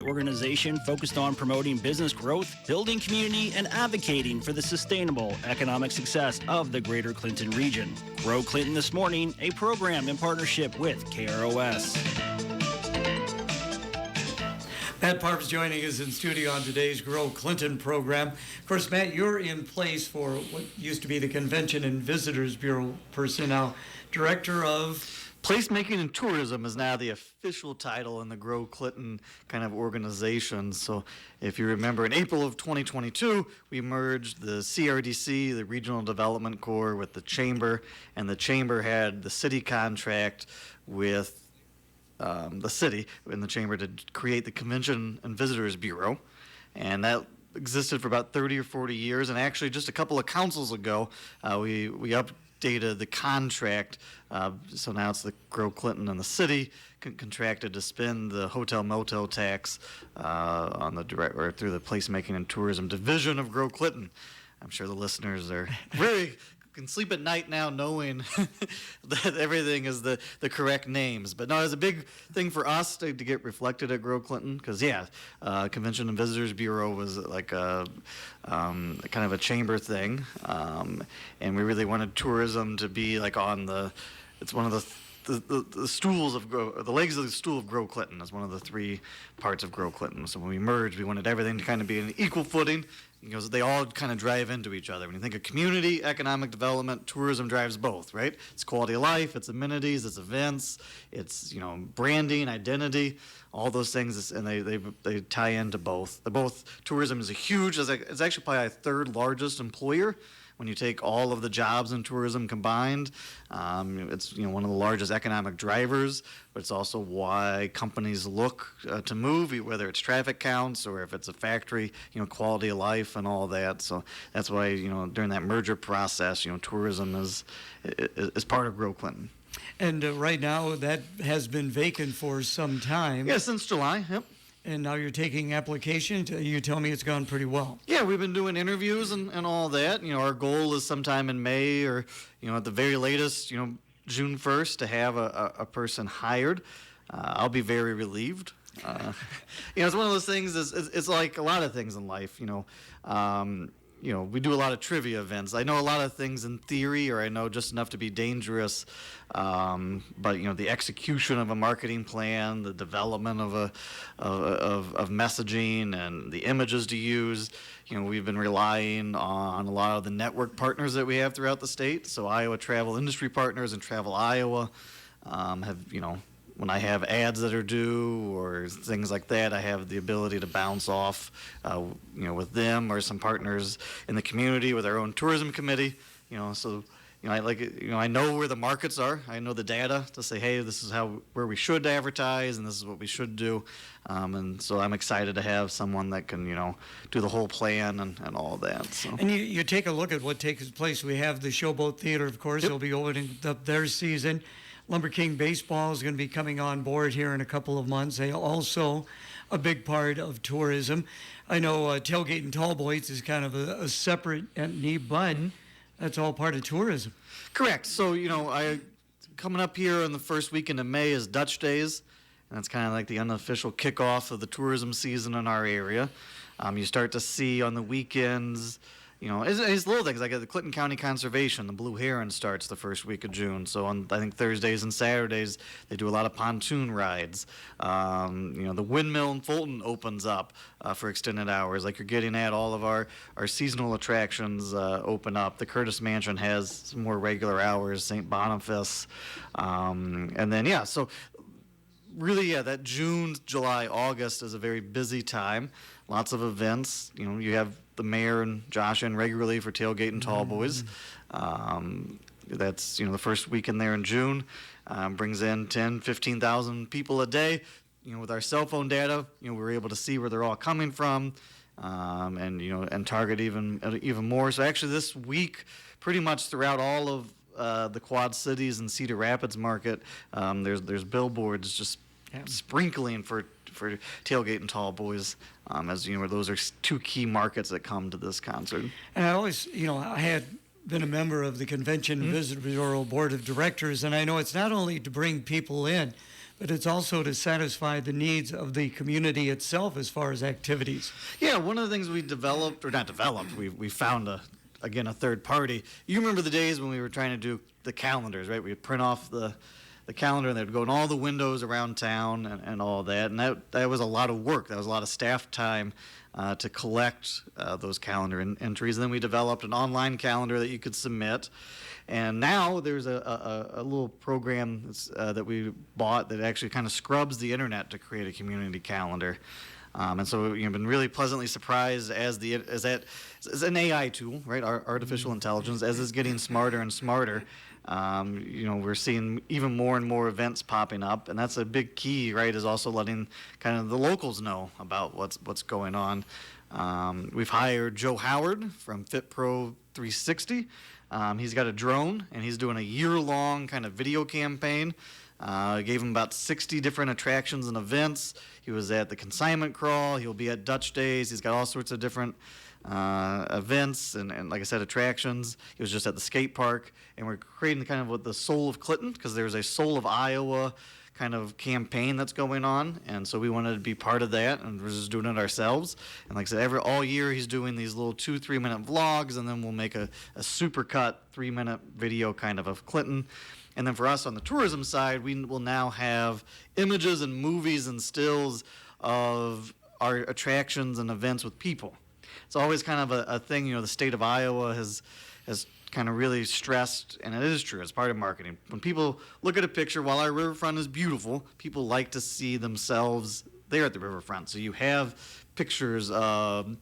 organization focused on promoting business growth, building community, and advocating for the sustainable economic success of the Greater Clinton region. Grow Clinton This Morning, a program in partnership with KROS. Matt Parbs joining us in studio on today's Grow Clinton program. Of course, Matt, you're in place for what used to be the Convention and Visitors Bureau person, now Director of... Placemaking and Tourism is now the official title in the Grow Clinton kind of organization. So if you remember, in April of 2022, we merged the CRDC, the Regional Development Corps, with the Chamber, and the Chamber had the city contract with the city in the Chamber to create the Convention and Visitors Bureau, and that existed for about 30 or 40 years. And actually, just a couple of councils ago, we updated the contract, so now it's the Grow Clinton and the city contracted to spend the hotel motel tax on the direct or through the Placemaking and Tourism division of Grow Clinton. I'm sure the listeners are very can sleep at night now knowing that everything is the correct names. But no, it's a big thing for us to get reflected at Grow Clinton because, Convention and Visitors Bureau was like a kind of a chamber thing. And we really wanted tourism to be like it's one of the stools of the legs of the stool of Grow Clinton is one of the three parts of Grow Clinton. So when we merged, we wanted everything to kind of be an equal footing because they all kind of drive into each other. When you think of community, economic development, tourism drives both, right? It's quality of life, it's amenities, it's events, it's branding, identity, all those things, and they tie into both. Tourism is it's actually probably our third largest employer. When you take all of the jobs in tourism combined, it's one of the largest economic drivers, but it's also why companies look to move, whether it's traffic counts or if it's a factory, quality of life and all that. So that's why during that merger process, tourism is part of Grow Clinton. And right now that has been vacant for some time. Yeah, since July. Yep. And now you're taking applications. You tell me it's gone pretty well. Yeah, we've been doing interviews and all that. Our goal is sometime in May or, at the very latest, June 1st to have a person hired. I'll be very relieved. It's one of those things, it's like a lot of things in life, we do a lot of trivia events. I know a lot of things in theory, or I know just enough to be dangerous. But the execution of a marketing plan, the development of messaging, and the images to use. We've been relying on a lot of the network partners that we have throughout the state. So Iowa Travel Industry Partners and Travel Iowa have when I have ads that are due or things like that, I have the ability to bounce off, with them or some partners in the community with our own tourism committee. I know where the markets are. I know the data to say, hey, this is where we should advertise, and this is what we should do. And so I'm excited to have someone that can, do the whole plan and all that. So. And you take a look at what takes place. We have the Showboat Theater, of course. Yep. They'll be opening up their season. Lumber King Baseball is going to be coming on board here in a couple of months. They also a big part of tourism. I know Tailgate and Tall Boys is kind of a separate entity, but that's all part of tourism. Correct. So, coming up here on the first weekend of May is Dutch Days, and that's kind of like the unofficial kickoff of the tourism season in our area. You start to see on the weekends, it's little things like the Clinton County Conservation, the Blue Heron starts the first week of June. So on, I think, Thursdays and Saturdays, they do a lot of pontoon rides. The windmill in Fulton opens up for extended hours. Like you're getting at, all of our seasonal attractions open up. The Curtis Mansion has some more regular hours, St. Boniface. And then, so really, that June, July, August is a very busy time. Lots of events. You have the mayor and Josh in regularly for Tailgate and Tall Boys. That's, the first weekend there in June. Brings in 10, 15,000 people a day. With our cell phone data, we're able to see where they're all coming from, and target even more. So actually this week, pretty much throughout all of the Quad Cities and Cedar Rapids market, there's billboards just sprinkling for Tailgate and Tall Boys, as those are two key markets that come to this concert. And I always, I had been a member of the Convention and Visitor Bureau Board of Directors, and I know it's not only to bring people in, but it's also to satisfy the needs of the community itself as far as activities. Yeah, one of the things we developed, or not developed, we found a third party. You remember the days when we were trying to do the calendars, right? We'd print off the calendar and they'd go in all the windows around town and all that. And that was a lot of work. That was a lot of staff time to collect those calendar entries. And then we developed an online calendar that you could submit. And now there's a little program that we bought that actually kind of scrubs the internet to create a community calendar. And so we've been really pleasantly surprised as an AI tool, right? Artificial intelligence, as it's getting smarter and smarter. We're seeing even more and more events popping up, and that's a big key, right? Is also letting kind of the locals know about what's going on. We've hired Joe Howard from FitPro 360. He's got a drone, and he's doing a year-long kind of video campaign. Gave him about 60 different attractions and events. He was at the consignment crawl. He'll be at Dutch Days. He's got all sorts of different events and, like I said, attractions. He was just at the skate park. And we're creating kind of what the Soul of Clinton, because there's a Soul of Iowa kind of campaign that's going on. And so we wanted to be part of that, and we're just doing it ourselves. And like I said, all year he's doing these little 2-3 minute vlogs, and then we'll make a super cut 3-minute video kind of Clinton. And then for us on the tourism side, we will now have images and movies and stills of our attractions and events with people. It's always kind of a thing, the state of Iowa has kind of really stressed, and it is true, it's part of marketing. When people look at a picture, while our riverfront is beautiful, people like to see themselves there at the riverfront. So you have pictures of,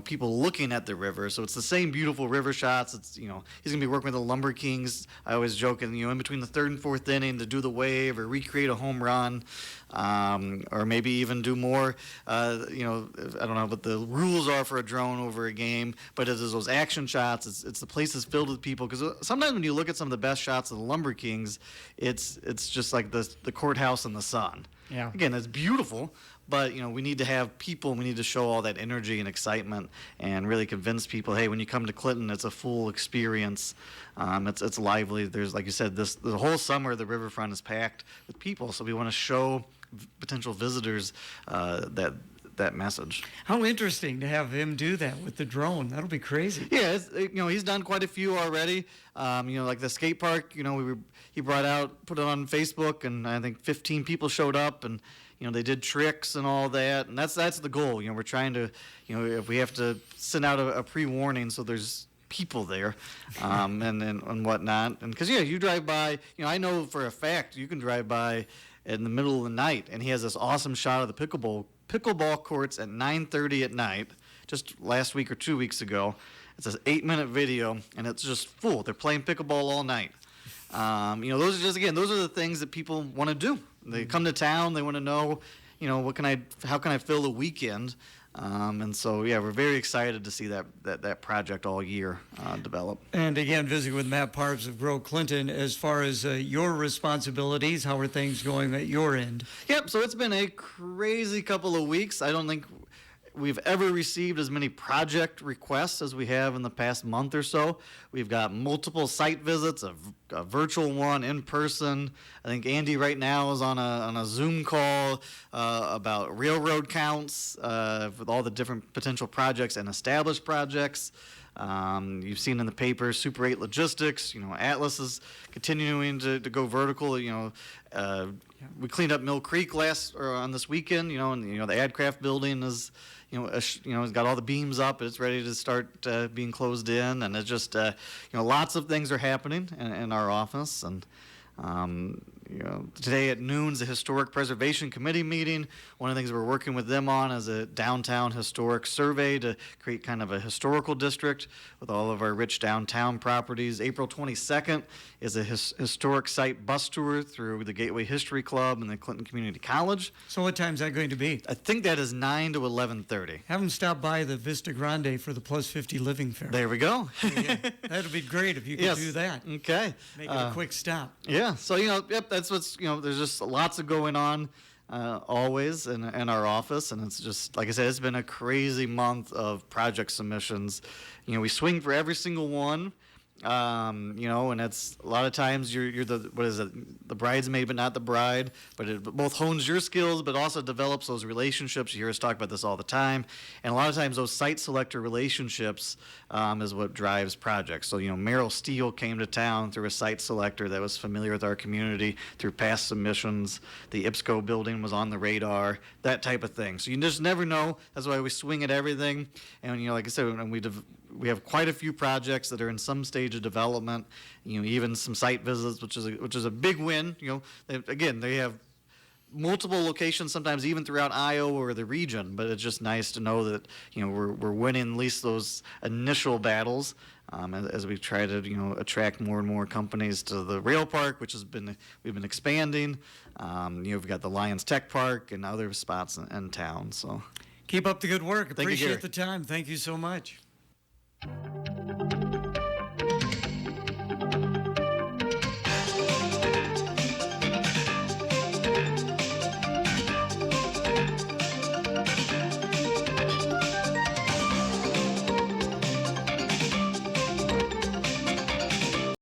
people looking at the river. So it's the same beautiful river shots. It's, he's going to be working with the Lumber Kings. I always joke, in between the third and fourth inning to do the wave or recreate a home run, or maybe even do more. I don't know what the rules are for a drone over a game, but it is those action shots. It's the places filled with people. Because sometimes when you look at some of the best shots of the Lumber Kings, it's just like the courthouse in the sun. Yeah. Again, it's beautiful, but we need to have people. We need to show all that energy and excitement, and really convince people. Hey, when you come to Clinton, it's a full experience. It's lively. There's, like you said, the whole summer the riverfront is packed with people. So we want to show potential visitors that message. How interesting to have him do that with the drone. That'll be crazy. Yeah, he's done quite a few already. Like the skate park. He put it on Facebook, and I think 15 people showed up, and they did tricks and all that, and that's the goal. We're trying to, if we have to send out a pre-warning so there's people there, and whatnot, and because you drive by, I know for a fact you can drive by in the middle of the night, and he has this awesome shot of the pickleball courts at 9:30 at night, just last week or 2 weeks ago. It's an 8-minute video, and it's just full. They're playing pickleball all night. Those are the things that people want to do. They come to town, they want to know, how can I fill a weekend? And so, we're very excited to see that project all year develop. And again, visiting with Matt Parbs of Grow Clinton, as far as your responsibilities, how are things going at your end? Yep, so it's been a crazy couple of weeks. I don't think we've ever received as many project requests as we have in the past month or so. We've got multiple site visits, a virtual one, in person. I think Andy right now is on a Zoom call about railroad counts with all the different potential projects and established projects. You've seen in the paper, Super 8 Logistics, Atlas is continuing to go vertical. We cleaned up Mill Creek on this weekend, and the AdCraft building is, it's got all the beams up. It's ready to start being closed in, and it's just, lots of things are happening in our office. And today at noon's the Historic Preservation Committee meeting. One of the things we're working with them on is a downtown historic survey to create kind of a historical district with all of our rich downtown properties. April 22nd is a historic site bus tour through the Gateway History Club and the Clinton Community College. So what time is that going to be? I think that is 9 to 11:30. Have them stop by the Vista Grande for the Plus 50 Living Fair. There we go. Yeah, that'd be great if you could do that. Okay. Make it a quick stop. Yeah. So, that's what's, there's just lots of going on always in our office. And it's just, like I said, it's been a crazy month of project submissions. We swing for every single one. And that's a lot of times you're the bridesmaid but not the bride, but it both hones your skills but also develops those relationships. You hear us talk about this all the time, and a lot of times those site selector relationships is what drives projects. So Merrill Steele came to town through a site selector that was familiar with our community through past submissions. The IPSCO building was on the radar, that type of thing. So you just never know. That's why we swing at everything, and like I said, and we have quite a few projects that are in some stage of development. Even some site visits, which is a big win. They have multiple locations, sometimes even throughout Iowa or the region. But it's just nice to know that we're winning at least those initial battles as we try to attract more and more companies to the rail park, which we've been expanding. We've got the Lions Tech Park and other spots in town. So keep up the good work. Thank you, Appreciate Gary. the time. Thank you so much.